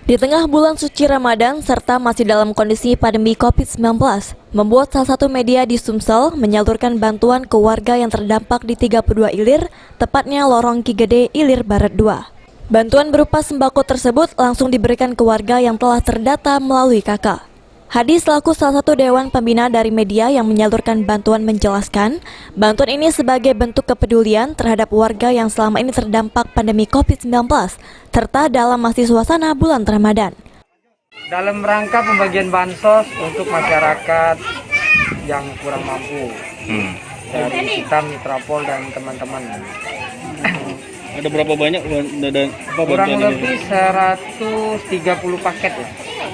Di tengah bulan suci Ramadan serta masih dalam kondisi pandemi COVID-19, membuat salah satu media di Sumsel menyalurkan bantuan ke warga yang terdampak di 32 Ilir, tepatnya Lorong Ki Gede, Ilir Barat 2. Bantuan berupa sembako tersebut langsung diberikan ke warga yang telah terdata melalui KK. Hadi selaku salah satu dewan pembina dari media yang menyalurkan bantuan menjelaskan, bantuan ini sebagai bentuk kepedulian terhadap warga yang selama ini terdampak pandemi COVID-19, serta dalam masih suasana bulan Ramadan. Dalam rangka pembagian bansos untuk masyarakat yang kurang mampu, dari kita Mitrapol dan teman-teman. Ada berapa banyak dan Kurang lebih 130 paket ya.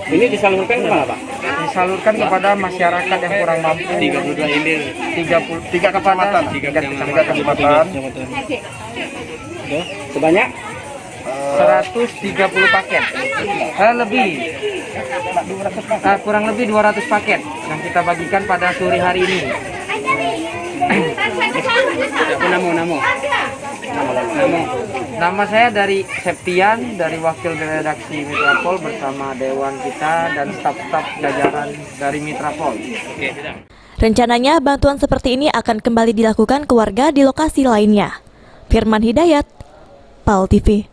Ini disalurkan kemana, Pak? Disalurkan kepada masyarakat yang kurang mampu. 32 Ilir. 3 kecamatan. 3 kecamatan. Sebanyak 130 paket. Lebih. Kurang lebih 200 paket yang kita bagikan pada sore hari ini. Nama saya dari Septian, dari wakil redaksi Mitrapol bersama dewan kita dan staf-staf jajaran dari Mitrapol. Rencananya bantuan seperti ini akan kembali dilakukan ke warga di lokasi lainnya. Firman Hidayat, PAL TV.